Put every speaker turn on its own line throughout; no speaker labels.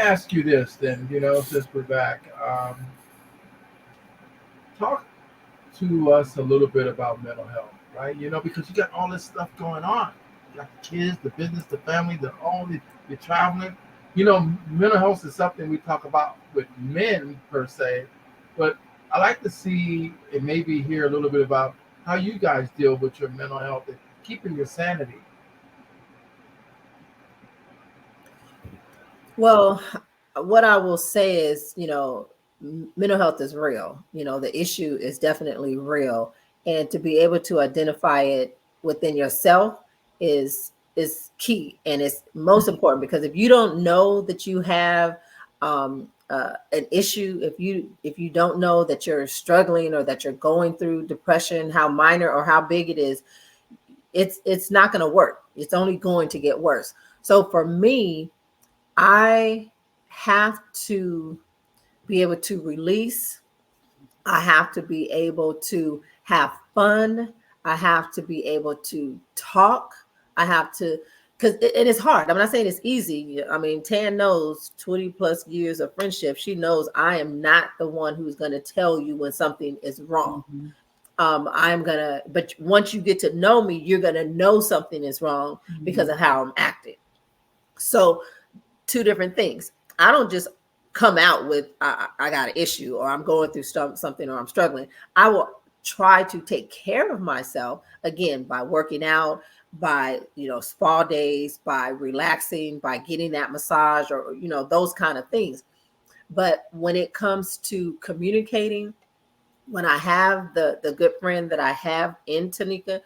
Ask you this then, since we're back, talk to us a little bit about mental health, right? Because you got all this stuff going on. You got the kids, the business, the family, you're traveling. Mental health is something we talk about with men per se, but I like to see and maybe hear a little bit about how you guys deal with your mental health and keeping your sanity.
Well, what I will say is, mental health is real. The issue is definitely real. And to be able to identify it within yourself is key. And it's most important, because if you don't know that you have an issue, if you don't know that you're struggling or that you're going through depression, how minor or how big it is, it's not going to work. It's only going to get worse. So for me, I have to be able to release. I have to be able to have fun. I have to be able to talk. I have to, because it is hard. I'm not saying it's easy. I mean, Tan knows 20 plus years of friendship. She knows I am not the one who's going to tell you when something is wrong. Mm-hmm. But once you get to know me, you're going to know something is wrong because of how I'm acting. So, two different things. I don't just come out with I got an issue, or I'm going through something, or I'm struggling. I will try to take care of myself, again, by working out, by spa days, by relaxing, by getting that massage, or those kind of things. But when it comes to communicating, when I have the good friend that I have in TANYIKA,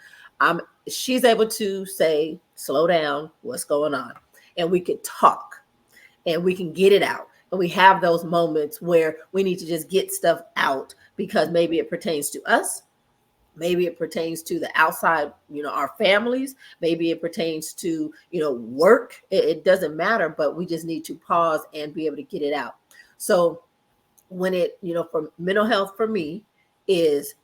she's able to say, slow down, what's going on? And we could talk. And we can get it out. And we have those moments where we need to just get stuff out, because maybe it pertains to us. Maybe it pertains to the outside, our families. Maybe it pertains to, work. It doesn't matter, but we just need to pause and be able to get it out. So when for mental health for me is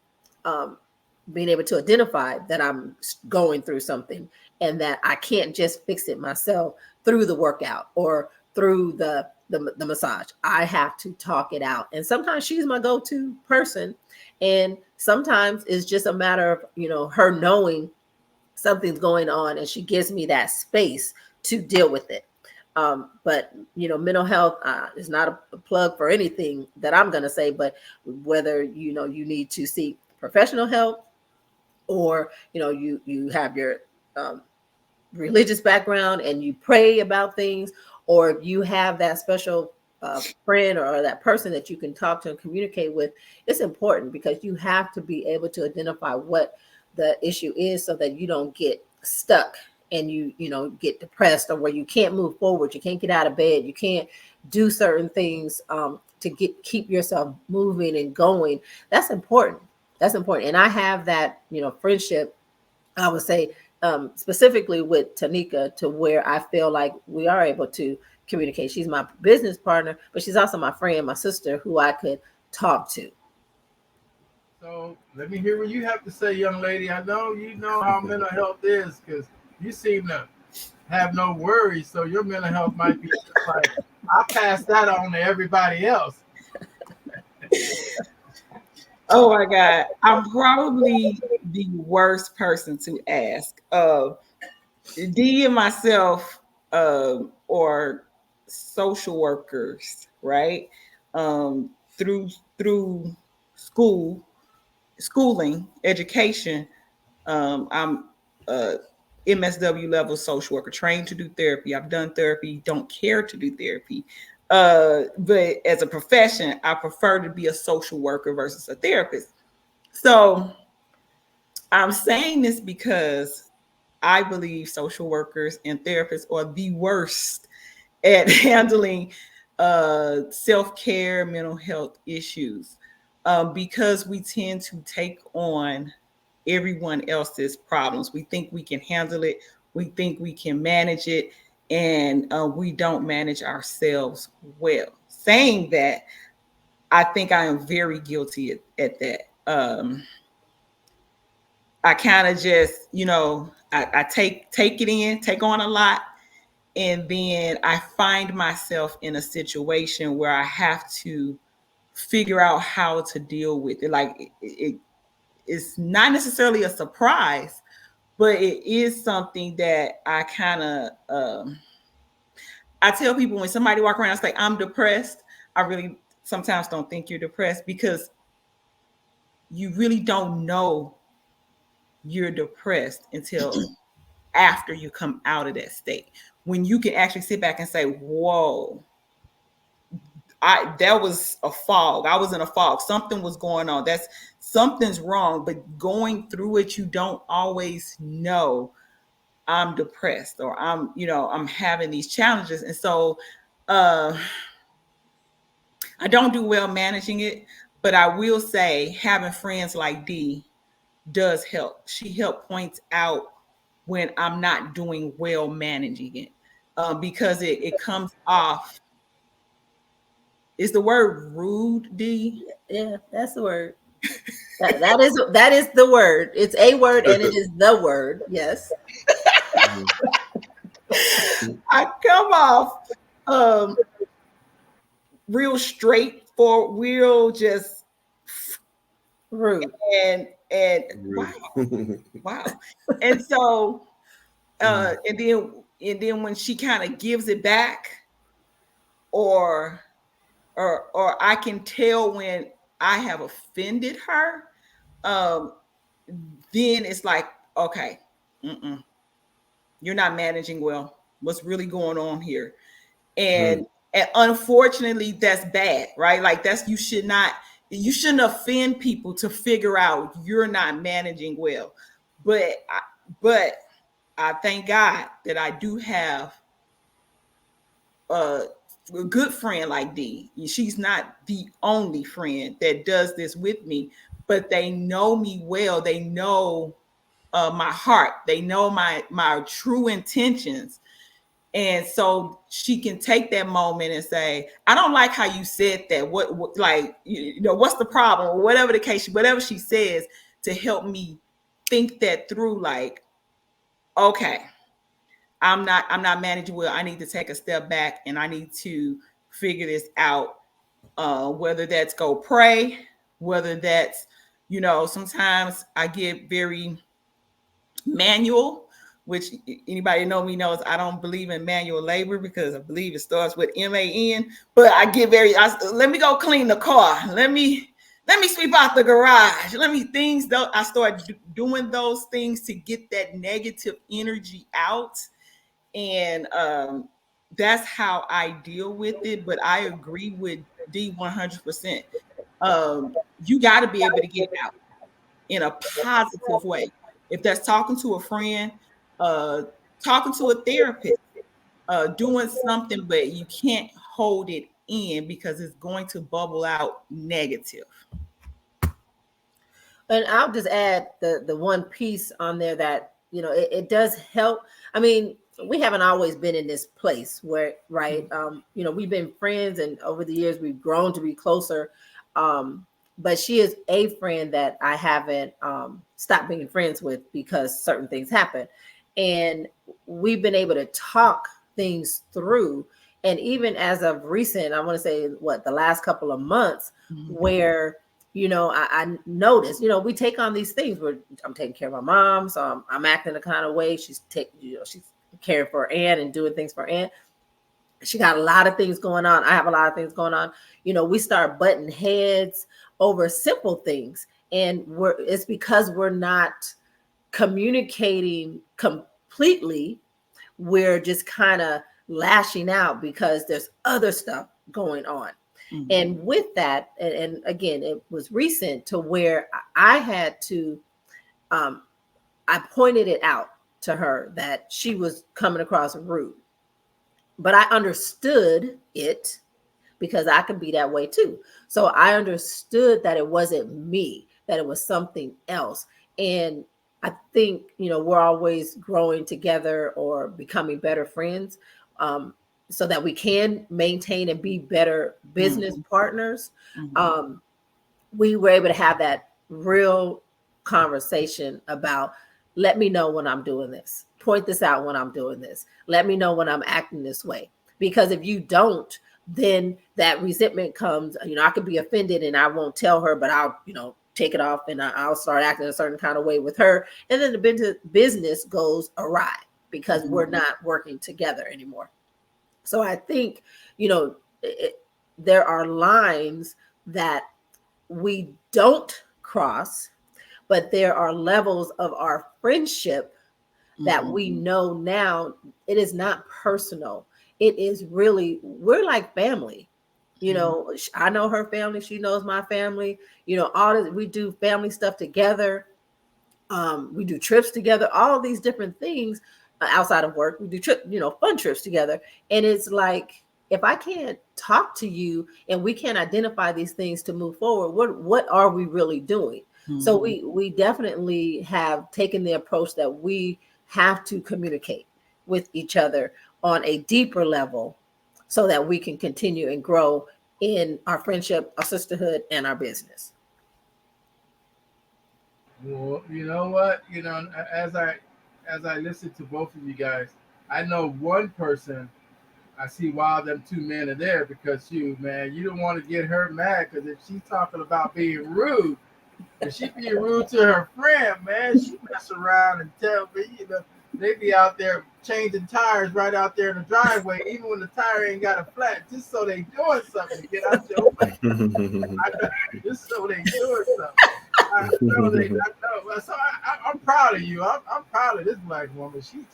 being able to identify that I'm going through something, and that I can't just fix it myself through the workout or through the massage. I have to talk it out. And sometimes she's my go-to person. And sometimes it's just a matter of, her knowing something's going on, and she gives me that space to deal with it. But, mental health is not a plug for anything that I'm going to say, but whether, you need to seek professional help, or, you have your religious background and you pray about things, or if you have that special friend or that person that you can talk to and communicate with, it's important, because you have to be able to identify what the issue is, so that you don't get stuck and you get depressed, or where you can't move forward, you can't get out of bed, you can't do certain things to keep yourself moving and going. That's important. And I have that friendship, I would say, specifically with TANYIKA, to where I feel like we are able to communicate. She's my business partner, but she's also my friend, my sister, who I could talk to.
So let me hear what you have to say, young lady. I know you know how mental health is, because you seem to have no worries. So your mental health might be just like, I'll pass that on to everybody else.
Oh my God. I'm probably the worst person to ask. Dee and myself are social workers, right? Through school, schooling, education. I'm MSW level social worker, trained to do therapy. I've done therapy, don't care to do therapy. But as a profession, I prefer to be a social worker versus a therapist. So I'm saying this because I believe social workers and therapists are the worst at handling self-care, mental health issues, because we tend to take on everyone else's problems. We think we can handle it. We think we can manage it, and we don't manage ourselves well. Saying that, I think I am very guilty at that. I kind of just, I take it in, take on a lot, and then I find myself in a situation where I have to figure out how to deal with it. Like it's not necessarily a surprise, but it is something that I kind of I tell people when somebody walk around and say I'm depressed, I really sometimes don't think you're depressed because you really don't know you're depressed until after you come out of that state, when you can actually sit back and say, whoa, that was a fog. I was in a fog. Something was going on. Something's wrong. But going through it, you don't always know I'm depressed or I'm having these challenges. And so I don't do well managing it, but I will say having friends like Dee does help. She helped point out when I'm not doing well managing it, because it comes off. Is the word rude, Dee?
Yeah, that's the word. that is the word. It's a word and it is the word. Yes.
I come off real straightforward, real just
rude.
And wow. And so and then when she kind of gives it back, or I can tell when I have offended her, then it's like, okay, you're not managing well. What's really going on here? And unfortunately, that's bad, right? Like you shouldn't offend people to figure out you're not managing well. But I thank God that I do have a good friend like Dee. She's not the only friend that does this with me, but they know me well. They know my heart. They know my true intentions. And so she can take that moment and say, I don't like how you said that. What like, what's the problem? Or whatever the case, whatever she says, to help me think that through, like, okay, I'm not managing well. I need to take a step back and I need to figure this out. Whether that's go pray, whether that's, sometimes I get very manual, which anybody know me knows I don't believe in manual labor because I believe it starts with MAN. But I get let me go clean the car. Let me sweep out the garage. I start doing those things to get that negative energy out. And that's how I deal with it. But I agree with D 100%. You got to be able to get it out in a positive way. If that's talking to a friend, talking to a therapist, doing something, but you can't hold it in because it's going to bubble out negative.
And I'll just add the one piece on there that, it does help. I mean, we haven't always been in this place where, right? We've been friends and over the years we've grown to be closer. But she is a friend that I haven't stopped being friends with because certain things happen. And we've been able to talk things through. And even as of recent, I want to say the last couple of months, where I noticed, we take on these things where I'm taking care of my mom. So I'm acting a kind of way. She's caring for Ann and doing things for Ann. She got a lot of things going on. I have a lot of things going on. We start butting heads over simple things. And it's because we're not communicating completely. We're just kind of lashing out because there's other stuff going on. Mm-hmm. And with that, and again, it was recent to where I had to, I pointed it out to her that she was coming across rude, but I understood it because I can be that way too. So I understood that it wasn't me, that it was something else. And I think, we're always growing together or becoming better friends, so that we can maintain and be better business partners. We were able to have that real conversation about, let me know when I'm doing this. Point this out when I'm doing this. Let me know when I'm acting this way. Because if you don't, then that resentment comes. I could be offended and I won't tell her, but I'll, take it off and I'll start acting a certain kind of way with her. And then the business goes awry because we're not working together anymore. So I think, there are lines that we don't cross, but there are levels of our friendship that we know now it is not personal. It is really, we're like family. I know her family, she knows my family, all this, we do family stuff together. We do trips together, all these different things outside of work. We do fun trips together. And it's like, if I can't talk to you and we can't identify these things to move forward, what are we really doing? So we definitely have taken the approach that we have to communicate with each other on a deeper level so that we can continue and grow in our friendship, our sisterhood, and our business.
Well, you know what? As I listen to both of you guys, I know one person. I see why them two men are there, because you don't want to get her mad, because if she's talking about being rude, if she be rude to her friend, man, she mess around and tell me, they be out there changing tires right out there in the driveway, even when the tire ain't got a flat, just so they doing something to get out your way. Just so they doing something. I know. So I'm proud of you. I'm proud of this black woman. She's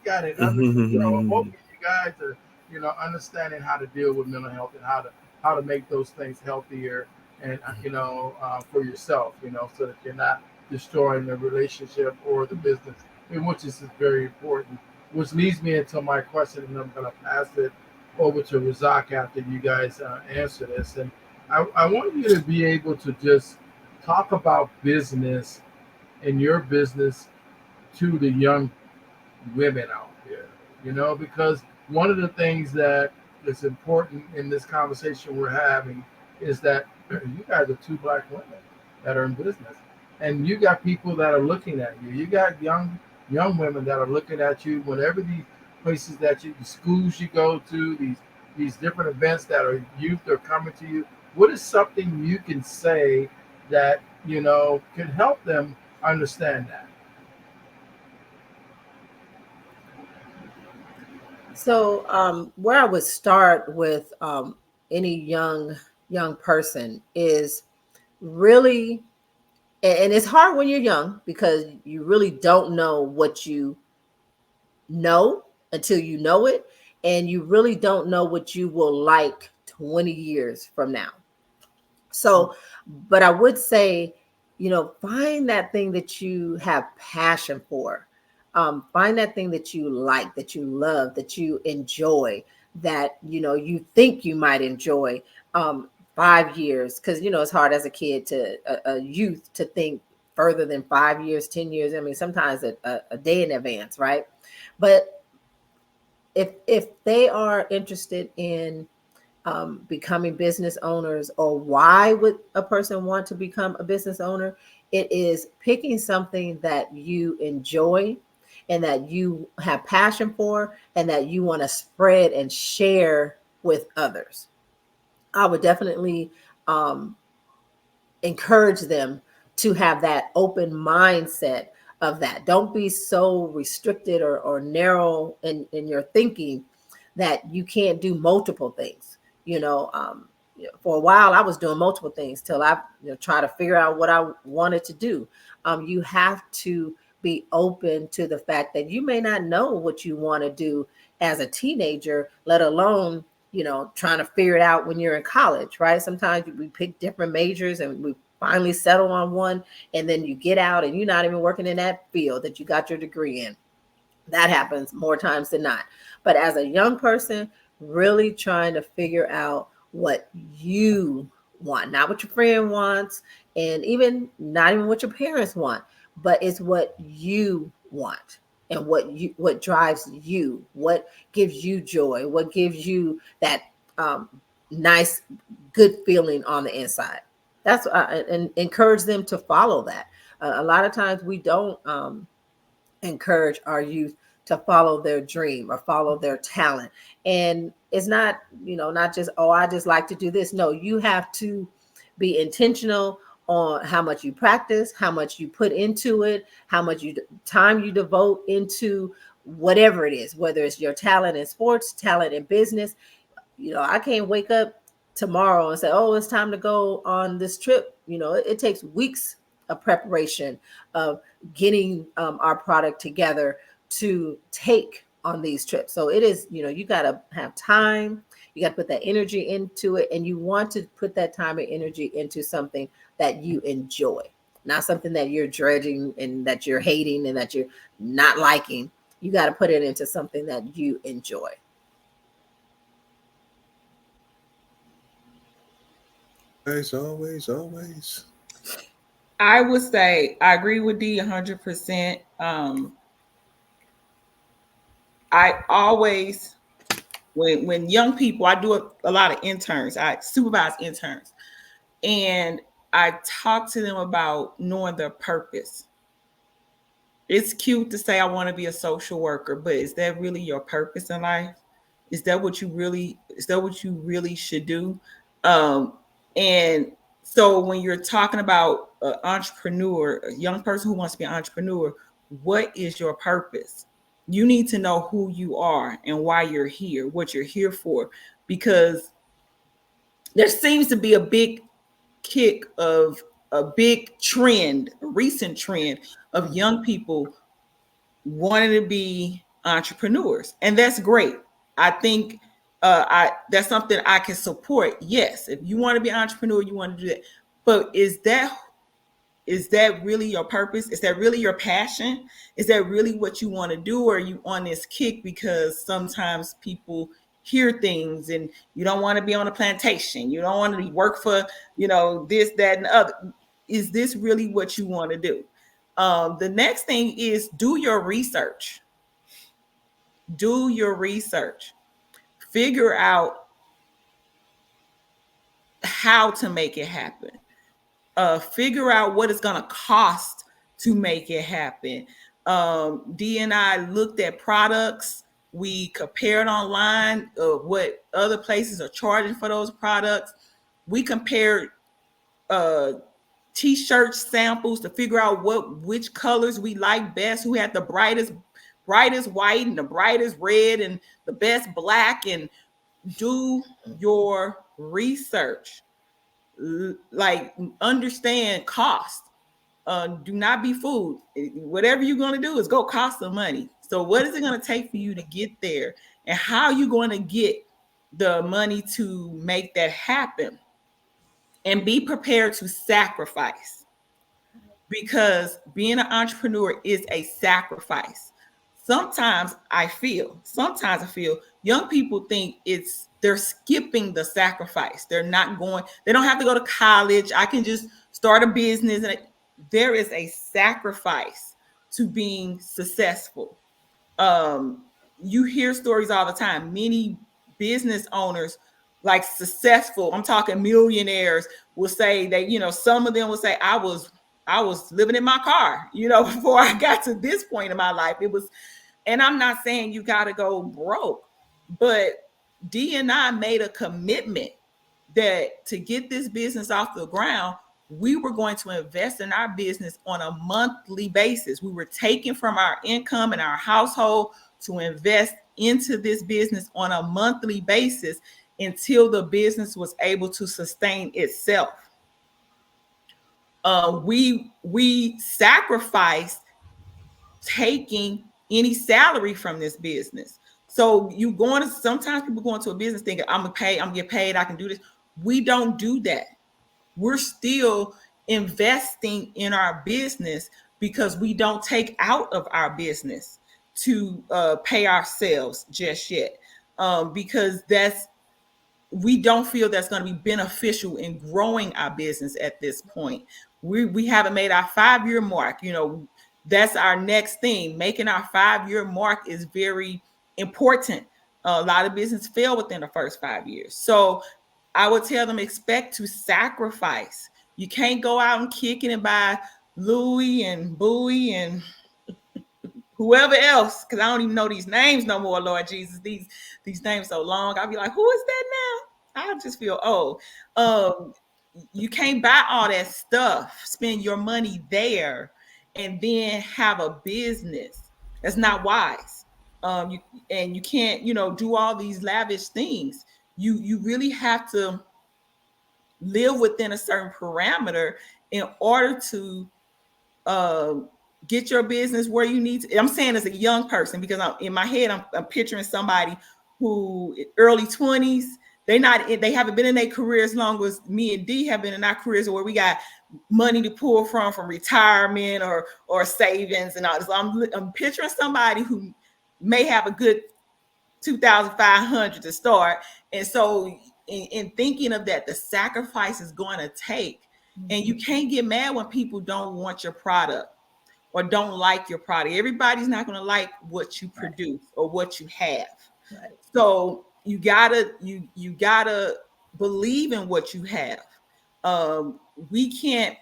got it under control. Both of you guys are, understanding how to deal with mental health and how to make those things healthier and for yourself, so that you're not destroying the relationship or the business, which is very important. Which leads me into my question, and I'm going to pass it over to Razak after you guys answer this. And I want you to be able to just talk about business and your business to the young women out there, because one of the things that is important in this conversation we're having is that you guys are two black women that are in business, and you got people that are looking at you. You got young women that are looking at you whenever these places the schools you go to, these different events that are youth are coming to you. What is something you can say that can help them understand that?
So where I would start with any young person is really, and it's hard when you're young because you really don't know what you know until you know it, and you really don't know what you will like 20 years from now. So, but I would say, find that thing that you have passion for. Find that thing that you like, that you love, that you enjoy, that, you think you might enjoy 5 years. Because, it's hard as a kid a youth to think further than 5 years, 10 years. I mean, sometimes a day in advance, right? But if they are interested in becoming business owners, or why would a person want to become a business owner? It is picking something that you enjoy and that you have passion for and that you want to spread and share with others. I would definitely encourage them to have that open mindset of that. Don't be so restricted or narrow in your thinking that you can't do multiple things. for a while, I was doing multiple things till I try to figure out what I wanted to do. You have to be open to the fact that you may not know what you want to do as a teenager, let alone, trying to figure it out when you're in college, right? Sometimes we pick different majors and we finally settle on one, and then you get out and you're not even working in that field that you got your degree in. That happens more times than not. But as a young person, really trying to figure out what you want, not what your friend wants, and even not even what your parents want, but it's what you want and what drives you, what gives you joy, what gives you that nice, good feeling on the inside. That's and encourage them to follow that. A lot of times we don't encourage our youth to follow their dream or follow their talent. And it's not, not just, oh, I just like to do this. No, you have to be intentional on how much you practice, how much you put into it, how much time you devote into whatever it is, whether it's your talent in sports, talent in business. I can't wake up tomorrow and say, oh, it's time to go on this trip. It takes weeks of preparation of getting our product together to take on these trips. So it is, you got to have time, you got to put that energy into it, and you want to put that time and energy into something that you enjoy, not something that you're dreading and that you're hating and that you're not liking. You got to put it into something that you enjoy.
Always.
I would say I agree with D 100%. I always, when young people, I do a lot of interns. I supervise interns, and I talk to them about knowing their purpose. It's cute to say I want to be a social worker, but is that really your purpose in life? Is that what you really should do? And so when you're talking about an entrepreneur, a young person who wants to be an entrepreneur, what is your purpose? You need to know who you are and why you're here, what you're here for, because there seems to be a big kick of a big trend, a recent trend of young people wanting to be entrepreneurs, and that's great. I think that's something I can support. Yes, if you want to be an entrepreneur, you want to do that. But is that really your purpose? Is that really your passion? Is that really what you want to do? Or are you on this kick because sometimes people hear things and you don't want to be on a plantation? You don't want to work for, this, that, and the other. Is this really what you want to do? The next thing is do your research. Do your research. Figure out how to make it happen. Figure out what it's going to cost to make it happen. D and I looked at products. We compared online what other places are charging for those products. We compared t-shirt samples to figure out which colors we like best, who had the brightest white and the brightest red and the best black. And do your research. Like, understand cost. Do not be fooled. Whatever you're going to do is go cost some money. So what is it going to take for you to get there, and how are you going to get the money to make that happen? And be prepared to sacrifice, because being an entrepreneur is a sacrifice. Sometimes I feel young people think they're skipping the sacrifice. They don't have to go to college. I can just start a business. And there is a sacrifice to being successful. You hear stories all the time. Many business owners, like successful, I'm talking millionaires, will say that, some of them will say, I was living in my car, before I got to this point in my life. And I'm not saying you got to go broke, but D and I made a commitment that to get this business off the ground, we were going to invest in our business on a monthly basis. We were taking from our income and our household to invest into this business on a monthly basis. until the business was able to sustain itself. We sacrificed taking any salary from this business. So sometimes people go into a business thinking, I'm gonna get paid, I can do this. We don't do that. We're still investing in our business because we don't take out of our business to pay ourselves just yet, because we don't feel that's going to be beneficial in growing our business at this point. We haven't made our 5-year mark. That's our next thing. Making our 5-year mark is very important. A lot of business fail within the first 5 years. So I would tell them, expect to sacrifice. You can't go out and kick it and buy Louis and Bowie and whoever else, because I don't even know these names no more, Lord Jesus. These names so long. I'll be like, who is that now? I just feel old. You can't buy all that stuff, spend your money there, and then have a business. That's not wise. You can't, do all these lavish things. You really have to live within a certain parameter in order to get your business where you need to. I'm saying as a young person, because in my head, I'm picturing somebody who early 20s, they haven't been in their career as long as me and D have been in our careers, where we got money to pull from retirement or savings and all this. So I'm picturing somebody who may have a good $2,500 to start. And so in thinking of that, the sacrifice is going to take, and you can't get mad when people don't want your product or don't like your product. Everybody's not going to like what you produce or what you have.
Right.
So you gotta believe in what you have. We can't,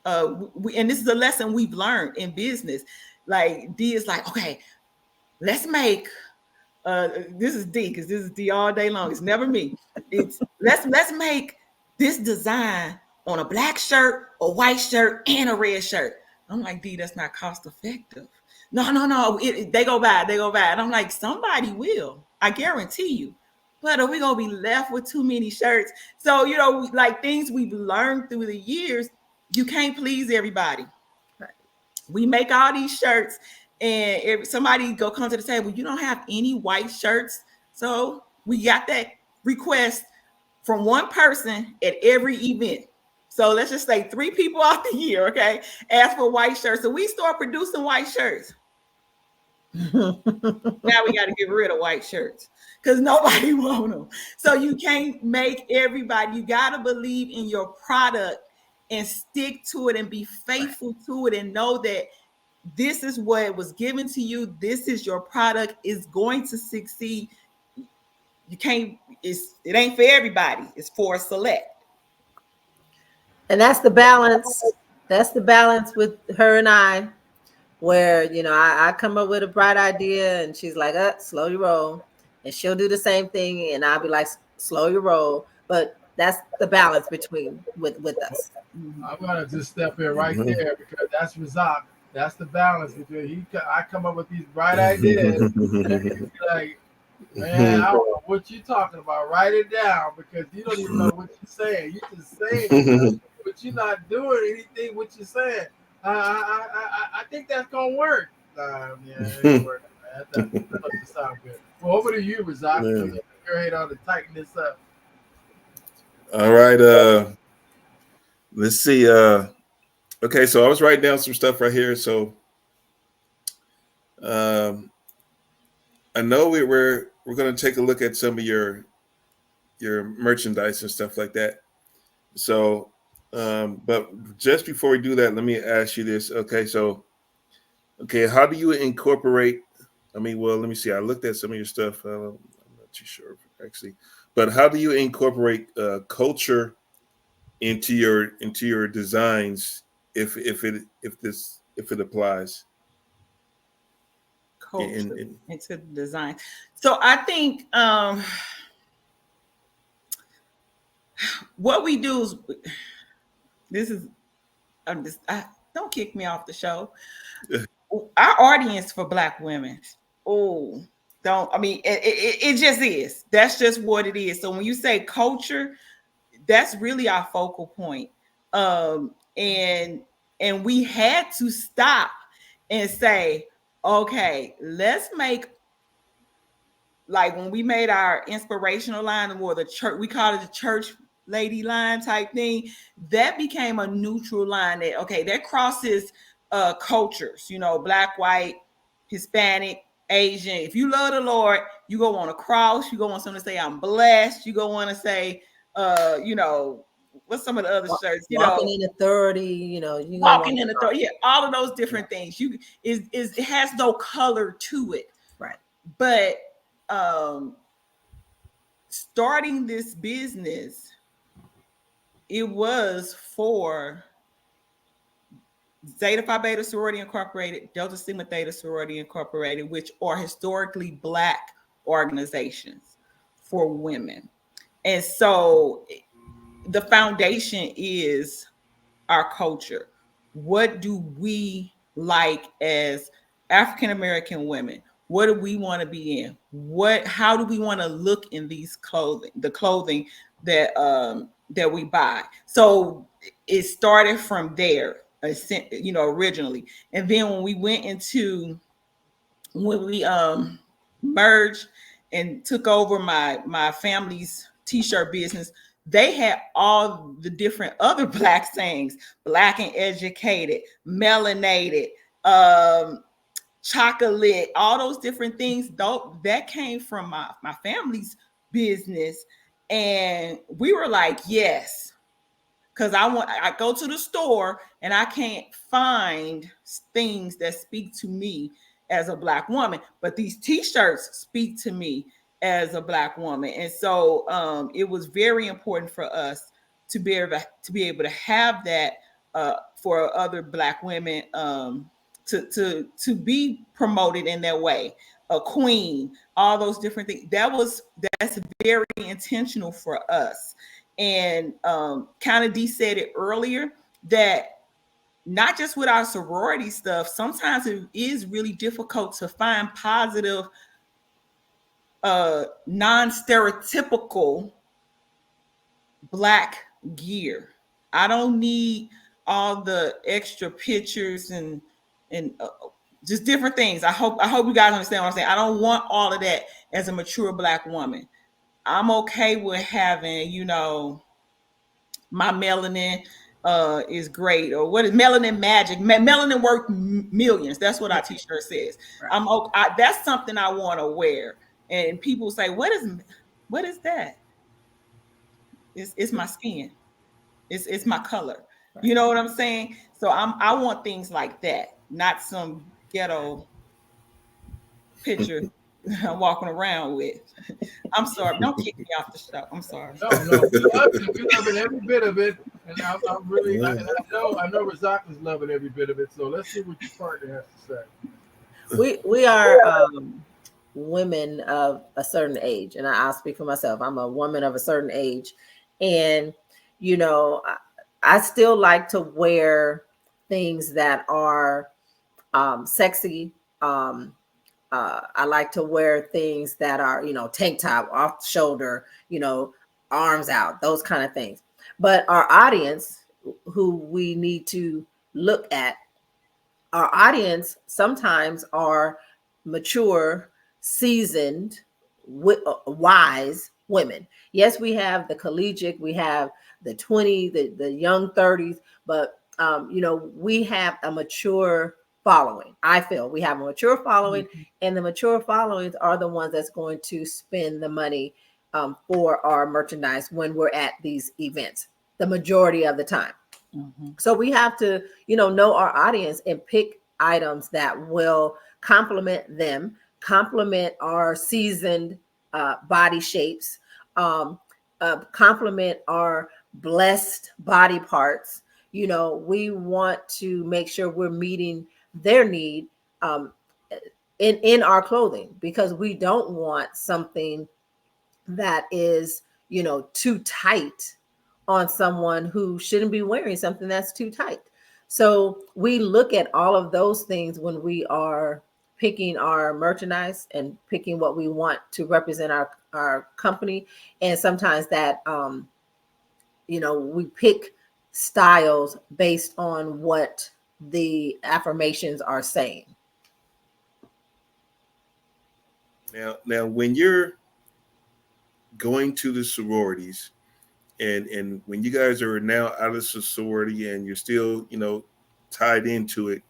and this is a lesson we've learned in business. Like D is like, okay, let's make, this is D, because this is D all day long. It's never me. It's let's make this design on a black shirt, a white shirt, and a red shirt. I'm like, D, that's not cost effective. No. They go bad. And I'm like, somebody will. I guarantee you. But are we gonna be left with too many shirts? So, like things we've learned through the years, you can't please everybody.
Right.
We make all these shirts, and if somebody come to the table, you don't have any white shirts. So we got that request from one person at every event. So let's just say 3 people out the year, okay, ask for white shirts. So we start producing white shirts. Now we got to get rid of white shirts because nobody wants them. So you can't make everybody. You got to believe in your product and stick to it and be faithful to it and know that this is what was given to you. This is your product. Is going to succeed. You can't. It ain't for everybody. It's for a select.
And that's the balance. That's the balance with her and I, where, I come up with a bright idea and she's like, slow your roll. And she'll do the same thing. And I'll be like, slow your roll. But that's the balance with us.
I'm going to just step in right there, because that's Razak. That's the balance between I come up with these bright ideas. And he's like, man, I don't know what you're talking about. Write it down, because you don't even know what you're saying. You're just saying it, but you're not doing anything what you're saying. I think that's gonna work. Yeah, it ain't working, man. That doesn't sound good. Well, over to you, Razak. Your head on to tighten this up.
All right. Let's see. Okay, so I was writing down some stuff right here. So I know we're going to take a look at some of your merchandise and stuff like that. So, but just before we do that, let me ask you this. Okay, how do you incorporate? Let me see. I looked at some of your stuff. I'm not too sure actually, but how do you incorporate culture into your designs if it applies?
Culture into design. So I think what we do is don't kick me off the show. Our audience for Black women, Don't, I mean, it just is. That's just what it is. So when you say culture, that's really our focal point. And we had to stop and say, okay, let's make, like when we made our inspirational line, or the church, we call it the church lady line type thing, that became a neutral line that, okay, that crosses cultures, you know, Black, white, Hispanic, Asian. If you love the Lord, you go on a cross, you go on something to say I'm blessed, you go on to say you know, what's some of the other shirts, you
walking
know,
in authority, you know, you
walking in authority, yeah, all of those different things. You is it has no color to it.
Right.
But starting this business, it was for Zeta Phi Beta Sorority Incorporated, Delta Sigma Theta Sorority Incorporated, which are historically Black organizations for women. And so the foundation is our culture. What do we like as African American women? What do we want to be in? How do we want to look in these clothing, the clothing that that we buy? So it started from there, you know, originally. And then when we went into, when we merged and took over my family's t-shirt business, they had all the different other Black sayings: Black and educated, melanated, chocolate, all those different things. Though that came from my family's business, and we were like, yes, because I go to the store and I can't find things that speak to me as a Black woman, but these t-shirts speak to me as a Black woman. And so it was very important for us to be able to have that for other Black women, to be promoted in that way, a queen, all those different things. That's very intentional for us. And kind of Dee said it earlier, that not just with our sorority stuff, sometimes it is really difficult to find positive, non-stereotypical Black gear. I don't need all the extra pictures and just different things. I hope you guys understand what I'm saying. I don't want all of that as a mature Black woman. I'm okay with having, you know, my melanin is great, or what is melanin magic? Melanin worth millions. That's what our t-shirt says. Right. That's something I want to wear, and people say, "What is that?" It's my skin. It's my color. Right. You know what I'm saying? So I want things like that, not some ghetto picture I'm walking around with. I'm sorry. Don't kick me off the show. I'm sorry.
No. We're loving every bit of it. And I'm really, I know Razak is loving every bit of it. So let's see what your partner has to say.
We are women of a certain age. And I'll speak for myself. I'm a woman of a certain age. And, you know, I still like to wear things that are sexy. I like to wear things that are, you know, tank top, off the shoulder, you know, arms out, those kind of things. But our audience, who we need to look at, our audience sometimes are mature, seasoned, wise women. Yes, we have the collegiate, we have the 20, the young 30s, but you know, we have a mature following. I feel we have a mature following, mm-hmm. and the mature followings are the ones that's going to spend the money for our merchandise when we're at these events, the majority of the time. Mm-hmm. So we have to, you know our audience and pick items that will complement them, complement our seasoned body shapes, complement our blessed body parts. You know, we want to make sure we're meeting their need in our clothing, because we don't want something that is, you know, too tight on someone who shouldn't be wearing something that's too tight. So we look at all of those things when we are picking our merchandise and picking what we want to represent our company. And sometimes that, we pick styles based on what the affirmations are saying.
Now, when you're going to the sororities, and when you guys are now out of the sorority and you're still, tied into it,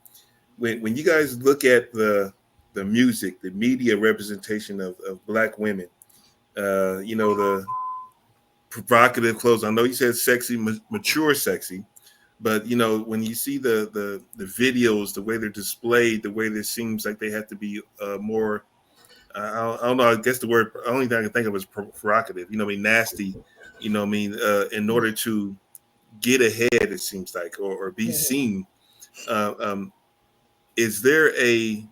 when you guys look at the music, the media representation of Black women, the provocative clothes. I know you said sexy, mature sexy, but when you see the videos, the way they're displayed, the way it seems like they have to be more. I don't know. I guess the only thing I can think of is provocative. Nasty. In order to get ahead, it seems like, or be seen. Is there a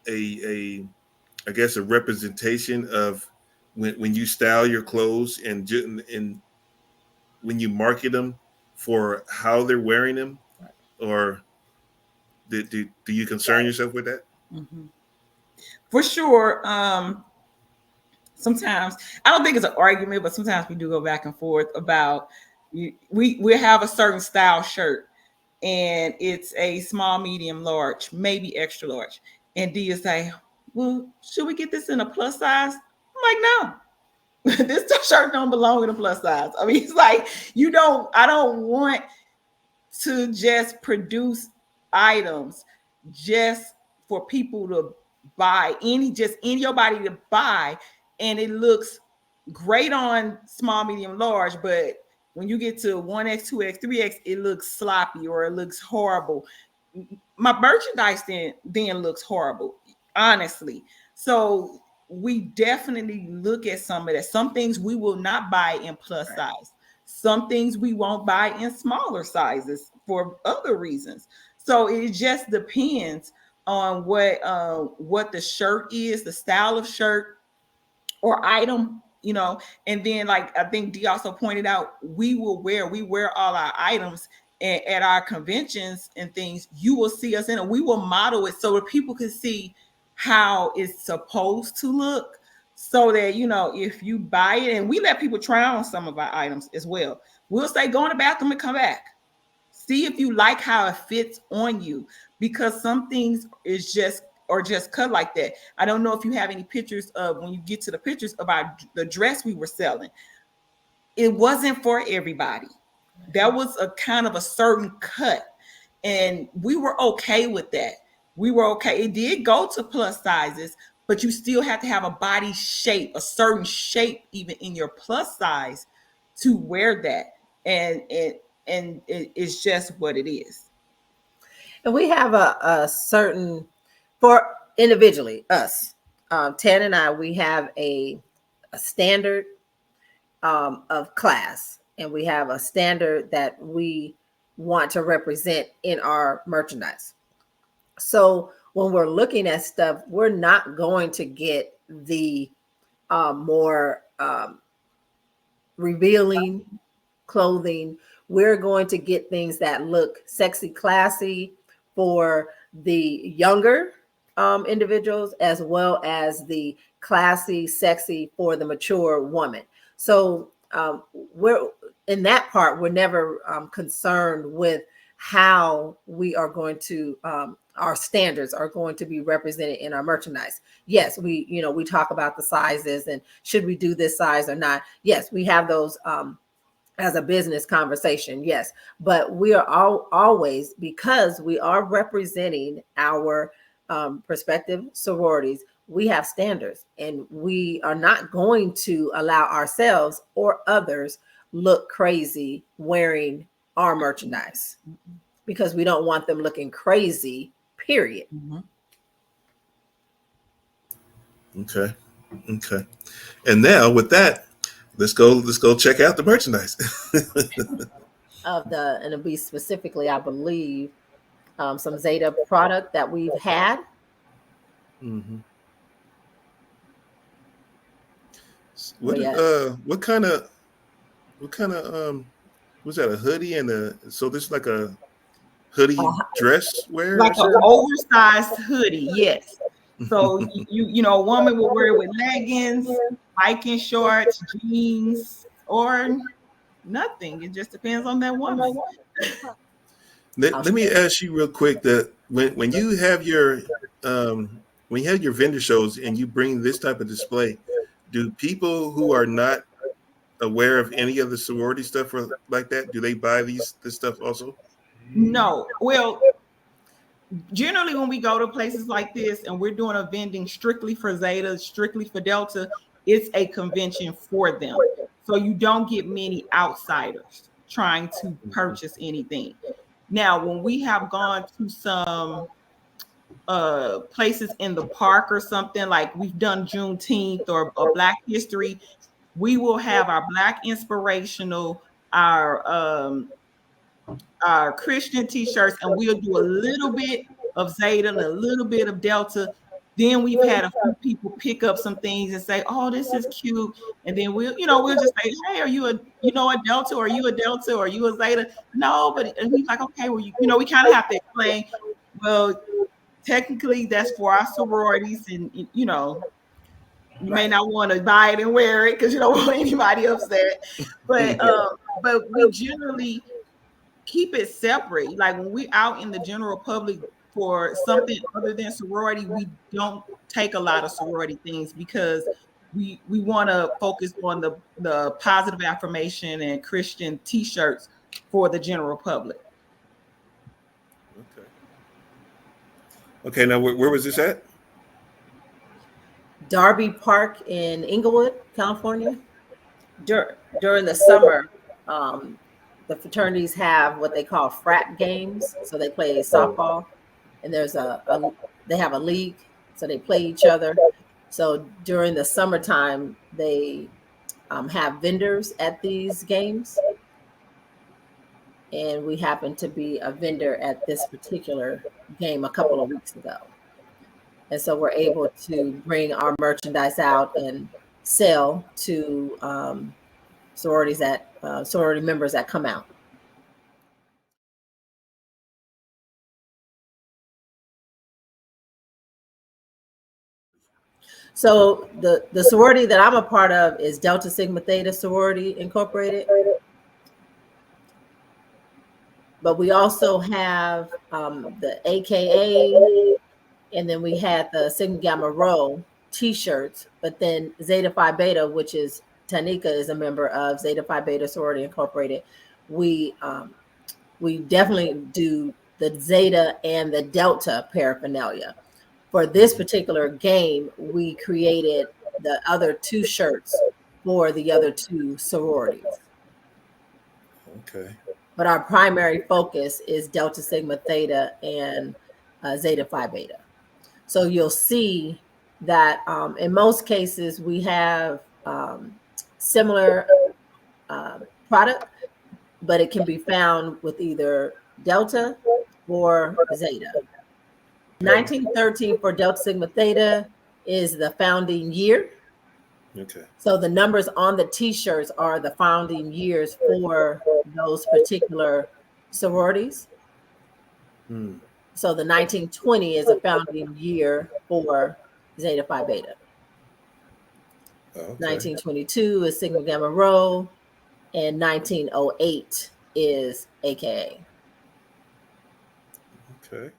I guess a representation of when you style your clothes and when you market them for how they're wearing them, or do you concern yourself with that?
Mm-hmm. For sure. Sometimes I don't think it's an argument, but sometimes we do go back and forth about we have a certain style shirt and it's a small, medium, large, maybe extra large. And D is say, well, should we get this in a plus size? I'm like, no, this shirt don't belong in a plus size. I mean, it's like, I don't want to just produce items just for people to buy, just in your body to buy, and it looks great on small, medium, large, but when you get to 1X, 2X, 3X, it looks sloppy or it looks horrible. My merchandise then looks horrible, honestly. So we definitely look at some of that. Some things we will not buy in plus size. Some things we won't buy in smaller sizes for other reasons. So it just depends on what the shirt is, the style of shirt or item, and then like I think D also pointed out, we wear all our items at our conventions and things. You will see us in it. We will model it so that people can see how it's supposed to look, so that if you buy it, and we let people try on some of our items as well. We'll say go in the bathroom and come back. See if you like how it fits on you, because some things is just cut like that. I don't know if you have any pictures of when you get to the pictures about the dress we were selling. It wasn't for everybody. That was a kind of a certain cut, and we were okay with that. We were okay. It did go to plus sizes, but you still have to have a body shape, a certain shape, even in your plus size, to wear that. And it's just what it is.
And we have a certain, for individually, us, Tan and I, we have a standard of class, and we have a standard that we want to represent in our merchandise. So when we're looking at stuff, we're not going to get the more revealing clothing. We're going to get things that look sexy, classy for the younger individuals, as well as the classy, sexy for the mature woman. So we're in that part, we're never concerned with how we are going to our standards are going to be represented in our merchandise. Yes, we talk about the sizes and should we do this size or not. Yes, we have those as a business conversation. Yes, but we are always, because we are representing our prospective sororities, we have standards, and we are not going to allow ourselves or others look crazy wearing our merchandise, because we don't want them looking crazy, period.
Okay. And now with that, let's go check out the merchandise.
And it'll be specifically, I believe, some Zeta product that we've had.
Mm-hmm. What kind of was that, a hoodie and so this is like a hoodie dress wear?
Like an oversized hoodie, yes. So you know, a woman will wear it with leggings, hiking shorts, jeans, or nothing. It just depends on that woman.
Let me ask you real quick that when you have your vendor shows and you bring this type of display, do people who are not aware of any of the sorority stuff or like that, do they buy this stuff also?
No. Well, generally when we go to places like this and we're doing a vending strictly for Zeta, strictly for Delta, it's a convention for them. So you don't get many outsiders trying to purchase anything. Now, when we have gone to some places in the park or something, like we've done Juneteenth or Black History, we will have our Black inspirational, our Christian t-shirts, and we'll do a little bit of Zeta and a little bit of Delta. Then we've had a few people pick up some things and say, "Oh, this is cute," and then we'll just say, "Hey, are you a Delta, or are you a Delta, or are you a Zeta?" No, but and he's like, "Okay, well, we kind of have to explain. Well, technically, that's for our sororities, and you may not want to buy it and wear it because you don't want anybody upset, but we generally keep it separate. Like when we're out in the general public for something other than sorority, we don't take a lot of sorority things because we want to focus on the positive affirmation and Christian t-shirts for the general public.
Okay, now where was this at?
Darby Park in Inglewood, California. During the summer, the fraternities have what they call frat games. So they play softball, and there's they have a league, so they play each other. So during the summertime, they have vendors at these games, and we happen to be a vendor at this particular game a couple of weeks ago. And so we're able to bring our merchandise out and sell to sorority members that come out. So the sorority that I'm a part of is Delta Sigma Theta Sorority Incorporated. But we also have the AKA, and then we had the Sigma Gamma Rho t-shirts, but then Zeta Phi Beta, which is TANYIKA is a member of Zeta Phi Beta Sorority Incorporated. We definitely do the Zeta and the Delta paraphernalia. For this particular game, we created the other two shirts for the other two sororities.
Okay.
But our primary focus is Delta Sigma Theta and Zeta Phi Beta. So you'll see that in most cases we have similar product, but it can be found with either Delta or Zeta. 1913 for Delta Sigma Theta is the founding year.
Okay.
So the numbers on the t-shirts are the founding years for those particular sororities. So the 1920 is a founding year for Zeta Phi Beta. Okay. 1922 is Sigma Gamma Rho, and 1908 is AKA.
Okay.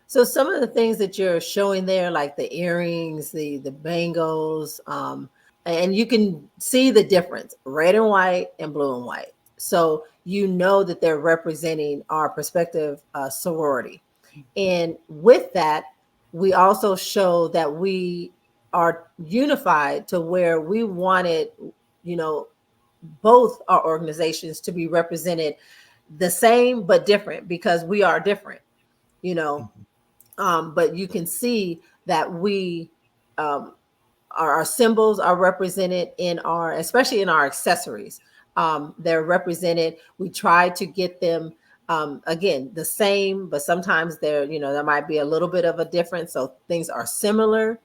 So some of the things that you're showing there, like the earrings, the bangles, and you can see the difference, red and white and blue and white. So you know that they're representing our prospective sorority. And with that, we also show that we are unified to where we wanted, both our organizations to be represented the same but different, because we are different, but you can see that we our symbols are represented in especially in our accessories. They're represented. We try to get them again the same, but sometimes there might be a little bit of a difference. So things are similar.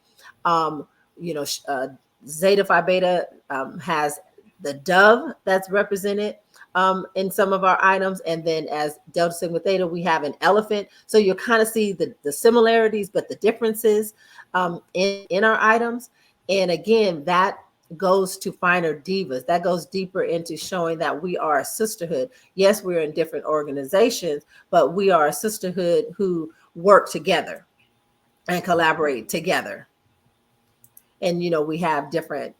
Zeta Phi Beta has the dove that's represented. in some of our items. And then as Delta Sigma Theta, we have an elephant. So you kind of see the similarities, but the differences in our items. And again, that goes to finer divas. That goes deeper into showing that we are a sisterhood. Yes, we're in different organizations, but we are a sisterhood who work together and collaborate together. And, we have different,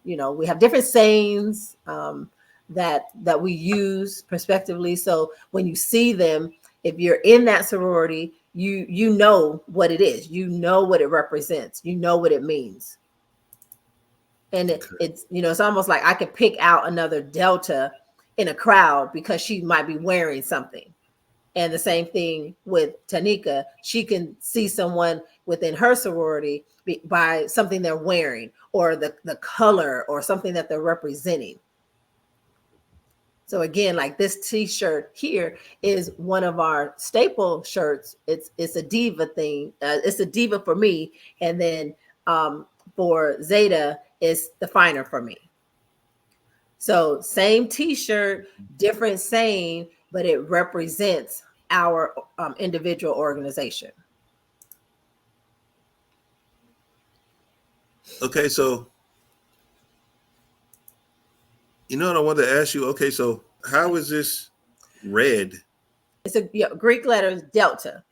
sayings that we use prospectively. So when you see them, if you're in that sorority, you know what it is, you know what it represents, you know what it means. And it's, it's almost like I could pick out another Delta in a crowd because she might be wearing something. And the same thing with TANYIKA. She can see someone within her sorority by something they're wearing or the color or something that they're representing. So again, like this T-shirt here is one of our staple shirts. It's a diva thing. It's a diva for me. And then for Zeta, it's the finer for me. So same T-shirt, different saying, but it represents our individual organization.
Okay, so what I wanted to ask you. Okay, so how is this red?
It's a Greek letters Delta.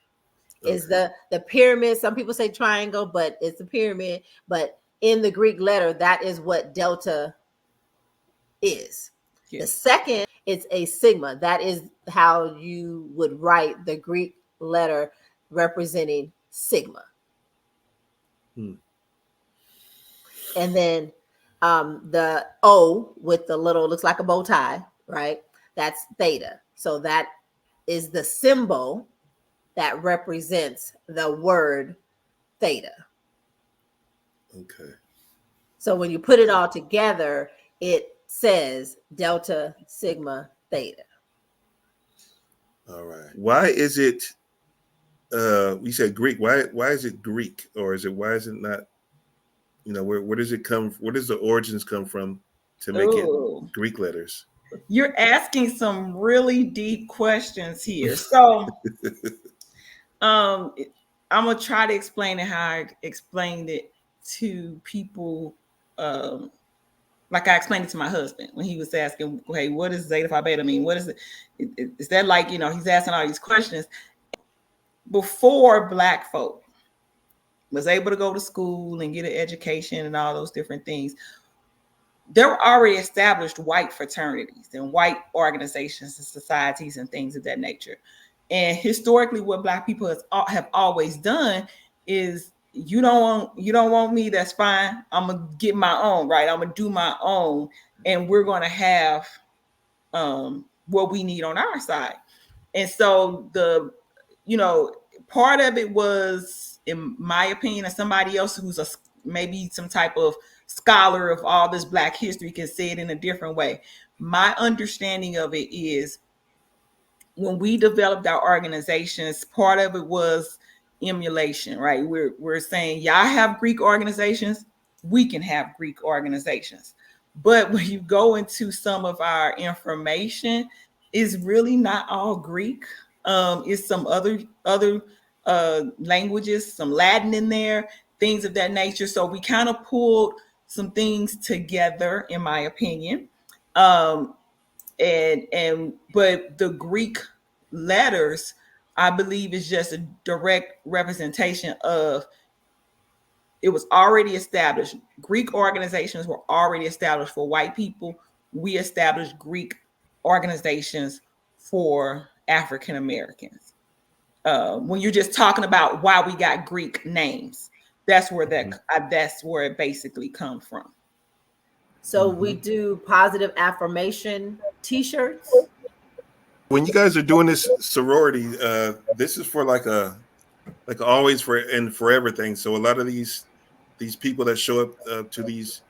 Okay. Is the pyramid. Some people say triangle, but it's a pyramid. But in the Greek letter, that is what Delta is. Yeah. The second, it's a sigma. That is how you would write the Greek letter representing sigma. And then the O with the little, looks like a bow tie, right? That's theta. So that is the symbol that represents the word theta.
Okay.
So when you put it all together, it says Delta Sigma Theta.
All right. Why is it, we said Greek, why is it Greek? Or why is it not, where does it come, where does the origins come from to make it Greek letters?
You're asking some really deep questions here. So I'm going to try to explain it how I explained it to people. Like I explained it to my husband when he was asking, hey, what does Zeta Phi Beta mean? What is it? Is that like, he's asking all these questions. Before Black folk was able to go to school and get an education and all those different things, there were already established white fraternities and white organizations and societies and things of that nature. And historically, what Black people have always done is, you don't want me, that's fine. I'm gonna get my own, right? I'm gonna do my own, and we're gonna have what we need on our side. And so part of it was, in my opinion, and somebody else who's maybe some type of scholar of all this Black history can say it in a different way. My understanding of it is, when we developed our organizations, part of it was emulation, right? We're saying, y'all have Greek organizations, we can have Greek organizations. But when you go into some of our information, it's really not all Greek. It's some other languages, some Latin in there, things of that nature. So we kind of pulled some things together, in my opinion. But the Greek letters, I believe, is just a direct representation of, it was already established. Greek organizations were already established for white people. We established Greek organizations for African Americans. When you're just talking about why we got Greek names, that's where it basically comes from.
So we do positive affirmation T-shirts.
When you guys are doing this sorority, this is for like always for and forever thing. So a lot of these people that show up to these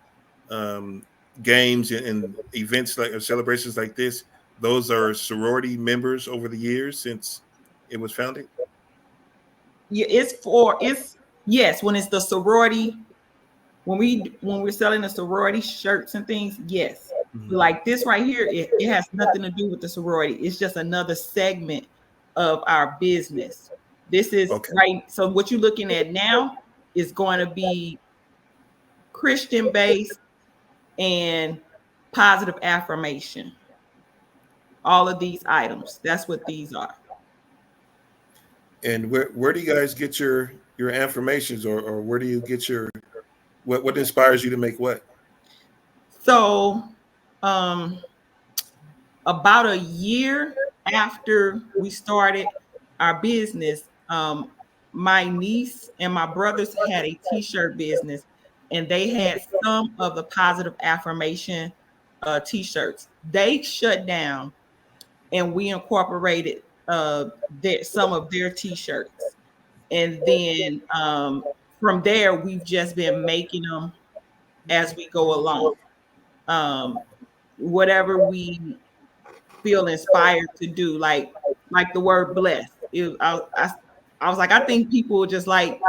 games and events or celebrations like this, those are sorority members over the years since it was founded.
Yeah, yes. When it's the sorority, when we're selling the sorority shirts and things, yes. Like this right here, it has nothing to do with the sorority. It's just another segment of our business. This is right. So what you're looking at now is going to be Christian based and positive affirmation. All of these items. That's what these are.
And where do you guys get your affirmations, or where do you get your what inspires you to make what?
So about a year after we started our business, my niece and my brothers had a t-shirt business, and they had some of the positive affirmation t-shirts. They shut down, and we incorporated some of their t-shirts. And then from there, we've just been making them as we go along. Whatever we feel inspired to do, like the word blessed. I was like, I think people just like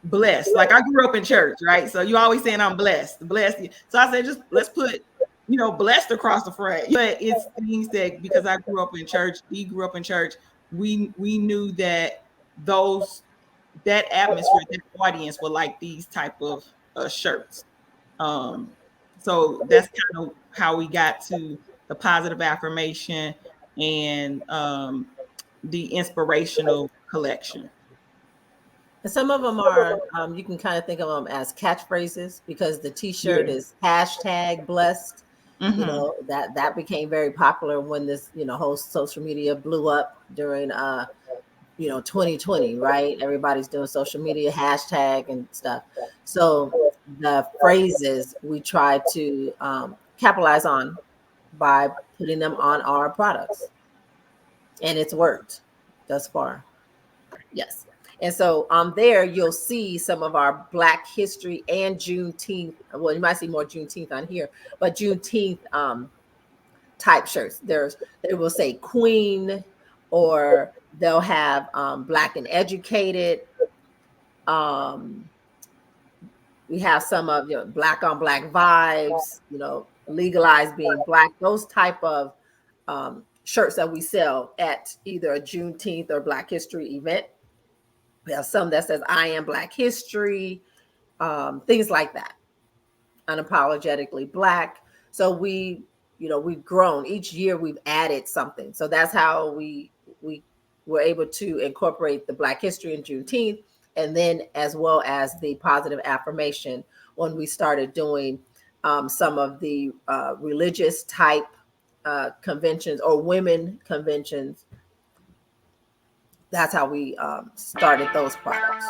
blessed. Like I grew up in church, right? So you always saying I'm blessed. So I said, just let's put, blessed across the front. But it's things that, because I grew up in church, he grew up in church, we knew that that atmosphere, that audience would like these type of shirts. So that's kind of how we got to the positive affirmation and the inspirational collection.
And some of them are, you can kind of think of them as catchphrases, because the t-shirt is hashtag blessed.
Mm-hmm.
That became very popular when this, whole social media blew up during 2020, right? Everybody's doing social media hashtag and stuff. So the phrases we try to capitalize on by putting them on our products, and it's worked thus far. Yes. And so there you'll see some of our Black History and Juneteenth. Well, you might see more Juneteenth on here, but Juneteenth type shirts. They will say Queen, or they'll have Black and Educated. We have some of Black on Black vibes, legalized being Black, those type of shirts that we sell at either a Juneteenth or Black History event. We have some that says I am Black History, things like that. Unapologetically Black. So we've grown. Each year we've added something. So that's how we were able to incorporate the Black History and Juneteenth, and then as well as the positive affirmation when we started doing some of the religious type conventions or women conventions. That's how we started those products.